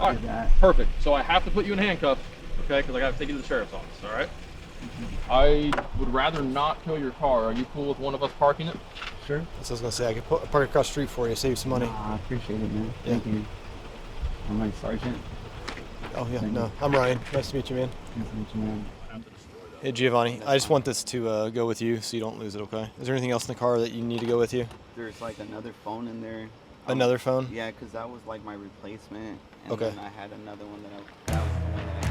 All right, perfect. So I have to put you in handcuffs, okay? Because I got to take you to the sheriff's office, all right? I would rather not tow your car. Are you cool with one of us parking it? Sure. That's what I was going to say. I could park across the street for you, save you some money. I appreciate it, man. Thank you. I'm like Sergeant. Oh, yeah. No, I'm Ryan. Nice to meet you, man. Nice to meet you, man. Hey, Giovanni. I just want this to go with you so you don't lose it, okay? Is there anything else in the car that you need to go with you? There's like another phone in there. Another phone? Yeah, because that was like my replacement. And Okay. then I had another one that was the one that I had.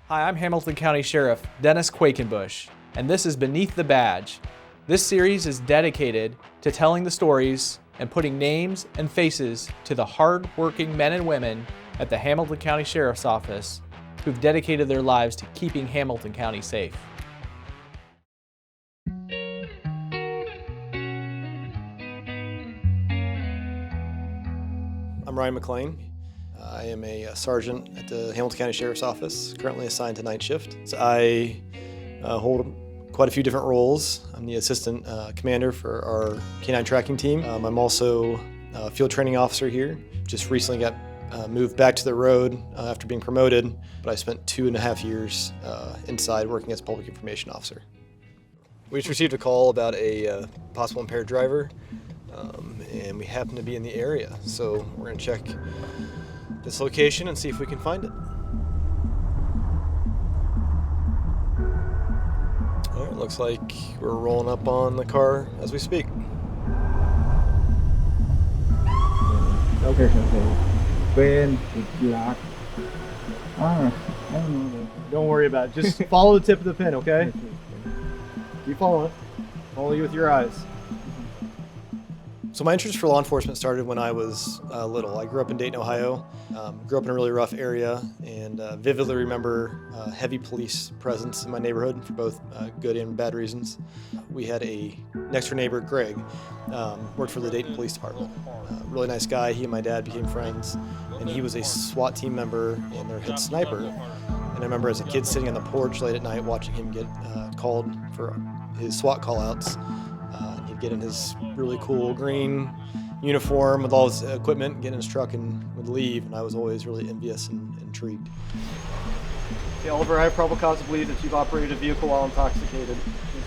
Hi, I'm Hamilton County Sheriff Dennis Quakenbush, and this is Beneath the Badge. This series is dedicated to telling the stories and putting names and faces to the hard-working men and women at the Hamilton County Sheriff's Office who've dedicated their lives to keeping Hamilton County safe. I'm Ryan McClain. I am a sergeant at the Hamilton County Sheriff's Office, currently assigned to night shift. So I hold quite a few different roles. I'm the assistant commander for our canine tracking team. I'm also a field training officer here. Just recently got moved back to the road after being promoted, but I spent 2.5 years inside working as a public information officer. We just received a call about a possible impaired driver, and we happen to be in the area, so we're going to check this location and see if we can find it. All right, looks like we're rolling up on the car as we speak. Okay. When it's locked. I don't know. Don't worry about it. Just follow the tip of the pin, okay? Keep following. Follow you with your eyes. So my interest for law enforcement started when I was little. I grew up in Dayton, Ohio. Grew up in a really rough area and vividly remember heavy police presence in my neighborhood for both good and bad reasons. We had a next door neighbor, Greg, worked for the Dayton Police Department. Really nice guy. He and my dad became friends, and he was a SWAT team member and their head sniper. And I remember as a kid sitting on the porch late at night watching him get called for his SWAT call-outs. He'd get in his really cool green uniform with all his equipment, get in his truck and would leave, and I was always really envious and intrigued. Okay, Oliver, I have probable cause to believe that you've operated a vehicle while intoxicated.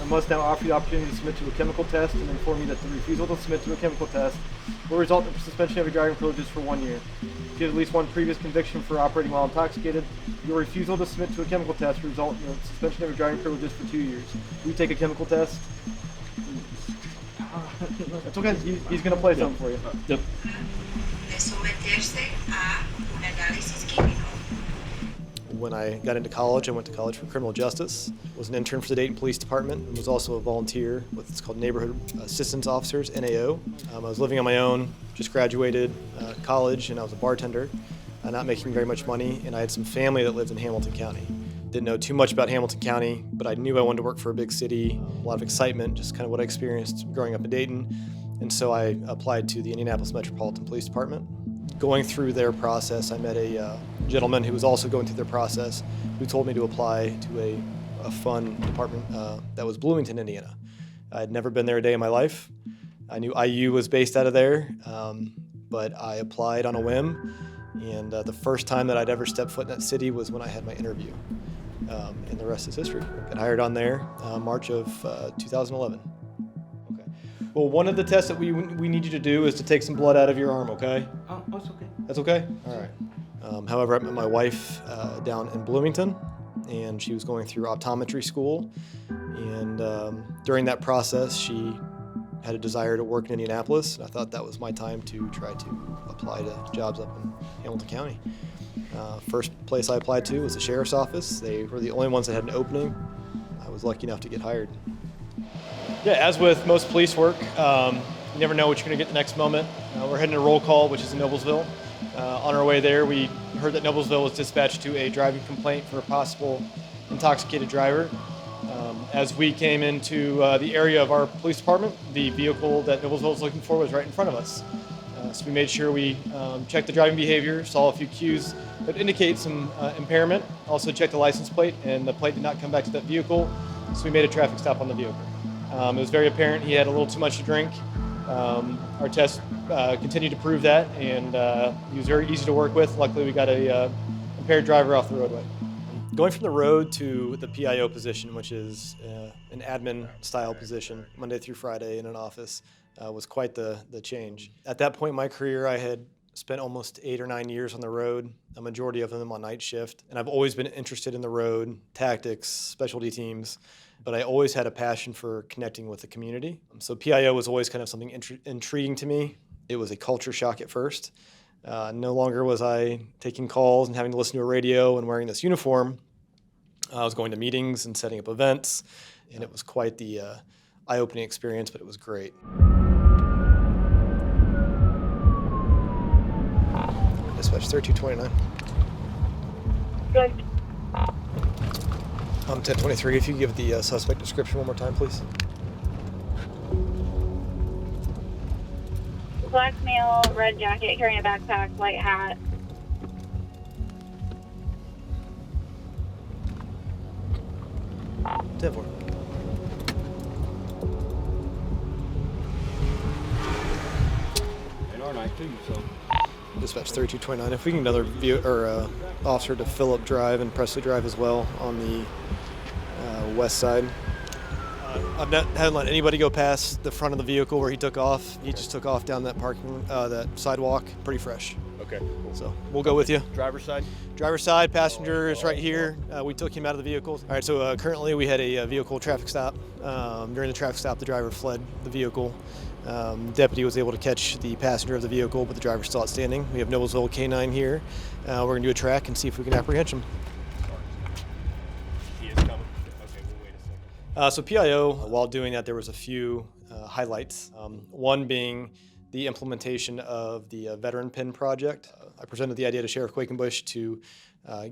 I must now offer you the opportunity to submit to a chemical test and inform you that the refusal to submit to a chemical test will result in suspension of your driving privileges for 1 year. If you have at least one previous conviction for operating while intoxicated, your refusal to submit to a chemical test will result in the suspension of your driving privileges for 2 years. Will you take a chemical test? It's okay, he's going to play something for you. Yep. De someterse a un análisis químico. When I got into college, I went to college for criminal justice, was an intern for the Dayton Police Department, and was also a volunteer with what's called Neighborhood Assistance Officers, NAO. I was living on my own, just graduated college, and I was a bartender, not making very much money, and I had some family that lived in Hamilton County. Didn't know too much about Hamilton County, but I knew I wanted to work for a big city, a lot of excitement, just kind of what I experienced growing up in Dayton. And so I applied to the Indianapolis Metropolitan Police Department. Going through their process, I met a gentleman who was also going through their process, who told me to apply to a fun department that was Bloomington, Indiana. I had never been there a day in my life. I knew IU was based out of there, but I applied on a whim. And the first time that I'd ever stepped foot in that city was when I had my interview. And the rest is history. Got hired on there March of 2011. Okay. Well, one of the tests that we need you to do is to take some blood out of your arm, okay? Oh, it's okay. That's okay? All right. However, I met my wife down in Bloomington, and she was going through optometry school. And during that process, she had a desire to work in Indianapolis, and I thought that was my time to try to apply to jobs up in Hamilton County. First place I applied to was the sheriff's office. They were the only ones that had an opening. I was lucky enough to get hired. Yeah, as with most police work, you never know what you're going to get the next moment. We're heading to roll call, which is in Noblesville. On our way there, we heard that Noblesville was dispatched to a driving complaint for a possible intoxicated driver. As we came into the area of our police department, the vehicle that Noblesville was looking for was right in front of us. So we made sure we checked the driving behavior, saw a few cues that indicate some impairment, also checked the license plate, and the plate did not come back to that vehicle, so we made a traffic stop on the vehicle. It was very apparent he had a little too much to drink. Our test continued to prove that, and he was very easy to work with. Luckily, we got a impaired driver off the roadway. Going from the road to the PIO position, which is an admin-style position, Monday through Friday in an office, was quite the change. At that point in my career, I had spent almost 8 or 9 years on the road, a majority of them on night shift, and I've always been interested in the road, tactics, specialty teams, but I always had a passion for connecting with the community. So PIO was always kind of something intriguing to me. It was a culture shock at first. No longer was I taking calls and having to listen to a radio and wearing this uniform. I was going to meetings and setting up events, and it was quite the eye-opening experience, but it was great. Dispatch 3229. Good. 1023, if you could give the suspect description one more time, please. Black male, red jacket, carrying a backpack, white hat. Devor. They are nice too, so. Dispatch 3229. If we can get another officer to Phillip Drive and Presley Drive as well on the west side. Haven't let anybody go past the front of the vehicle where he took off. He just took off down that that sidewalk, pretty fresh. Okay, cool. So we'll go with you. Driver's side? Driver's side, passenger is right here. We took him out of the vehicle. All right, so currently we had a vehicle traffic stop. During the traffic stop, the driver fled the vehicle. Deputy was able to catch the passenger of the vehicle, but the driver's still outstanding. We have Noblesville K9 here. We're going to do a track and see if we can apprehend him. He is coming. Okay, we'll wait a second. So PIO, while doing that, there was a few highlights. One being the implementation of the veteran pin project. I presented the idea to Sheriff Quakenbush to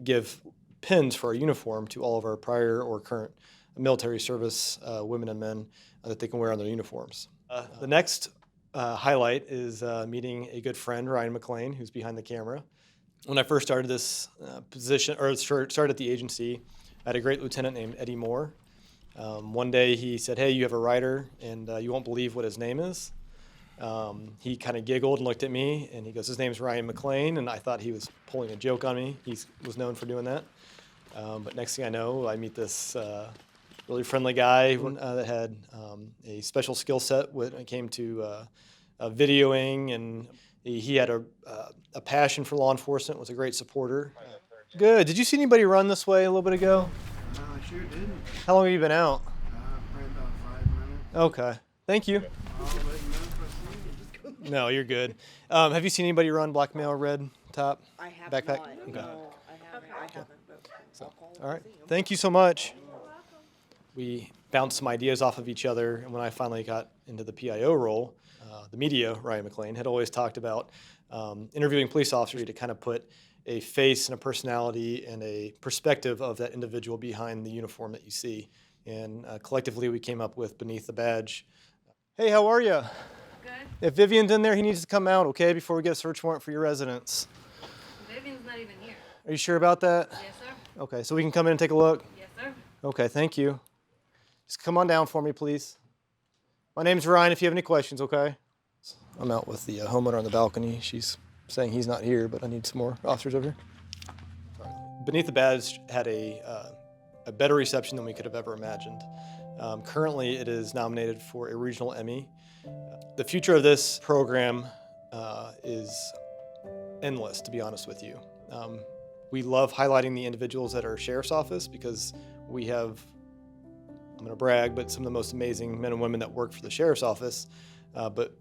give pins for our uniform to all of our prior or current military service women and men that they can wear on their uniforms. The next highlight is meeting a good friend, Ryan McClain, who's behind the camera. When I first started this position, or started at the agency, I had a great lieutenant named Eddie Moore. One day he said, "Hey, you have a rider, and you won't believe what his name is." He kind of giggled and looked at me, and he goes, "His name's Ryan McClain," and I thought he was pulling a joke on me. He was known for doing that. But next thing I know, I meet this really friendly guy that had a special skill set when it came to videoing, and he had a passion for law enforcement, was a great supporter. Good. Did you see anybody run this way a little bit ago? No, I sure didn't. How long have you been out? Probably about 5 minutes. Okay. Thank you. I'll let you know if I see you. Just go. No, you're good. Have you seen anybody run black male red top? I have Backpack? not. Okay. No, I haven't. But All right. Thank you so much. We bounced some ideas off of each other, and when I finally got into the PIO role, the media, Ryan McClain, had always talked about interviewing police officers to kind of put a face and a personality and a perspective of that individual behind the uniform that you see. And collectively, we came up with Beneath the Badge. Hey, how are you? Good. If Vivian's in there, he needs to come out, okay, before we get a search warrant for your residence. Vivian's not even here. Are you sure about that? Yes, sir. Okay, so we can come in and take a look? Yes, sir. Okay, thank you. Just come on down for me, please. My name's Ryan, if you have any questions, okay? I'm out with the homeowner on the balcony. She's saying he's not here, but I need some more officers over here. Beneath the Badge had a better reception than we could have ever imagined. Currently, it is nominated for a regional Emmy. The future of this program is endless, to be honest with you. We love highlighting the individuals at our sheriff's office because we have, I'm going to brag, but some of the most amazing men and women that work for the sheriff's office. But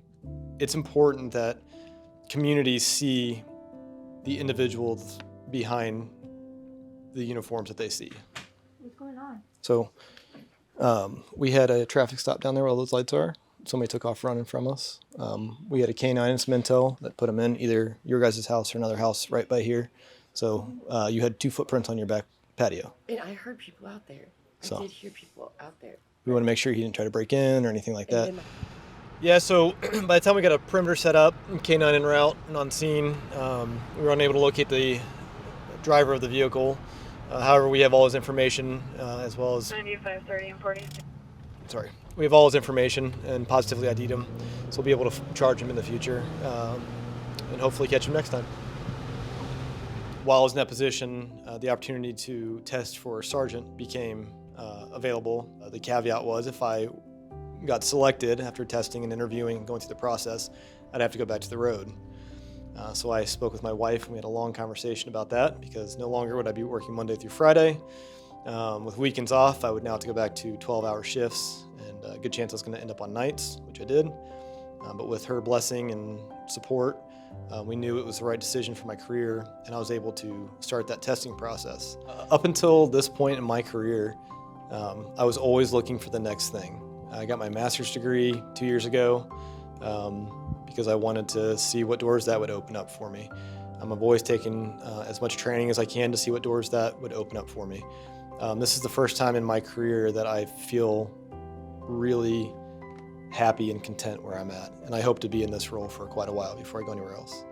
it's important that communities see the individuals behind the uniforms that they see. What's going on? So we had a traffic stop down there where all those lights are. Somebody took off running from us. We had a K9 and some intel that put them in either your guys' house or another house right by here. So you had 2 footprints on your back patio. and I heard people out there. So. I did hear people out there. We want to make sure he didn't try to break in or anything like that. And then Yeah, so by the time we got a perimeter set up, K9 en route and on scene, we were unable to locate the driver of the vehicle. However, we have all his information as well as... 9530 and 40. Sorry. We have all his information and positively ID'd him, so we'll be able to charge him in the future and hopefully catch him next time. While I was in that position, the opportunity to test for sergeant became available. The caveat was if I got selected after testing and interviewing and going through the process, I'd have to go back to the road. So I spoke with my wife and we had a long conversation about that because no longer would I be working Monday through Friday. With weekends off, I would now have to go back to 12-hour shifts and a good chance I was going to end up on nights, which I did. But with her blessing and support, we knew it was the right decision for my career and I was able to start that testing process. Up until this point in my career, I was always looking for the next thing. I got my master's degree 2 years ago because I wanted to see what doors that would open up for me. I've always taken as much training as I can to see what doors that would open up for me. This is the first time in my career that I feel really happy and content where I'm at, and I hope to be in this role for quite a while before I go anywhere else.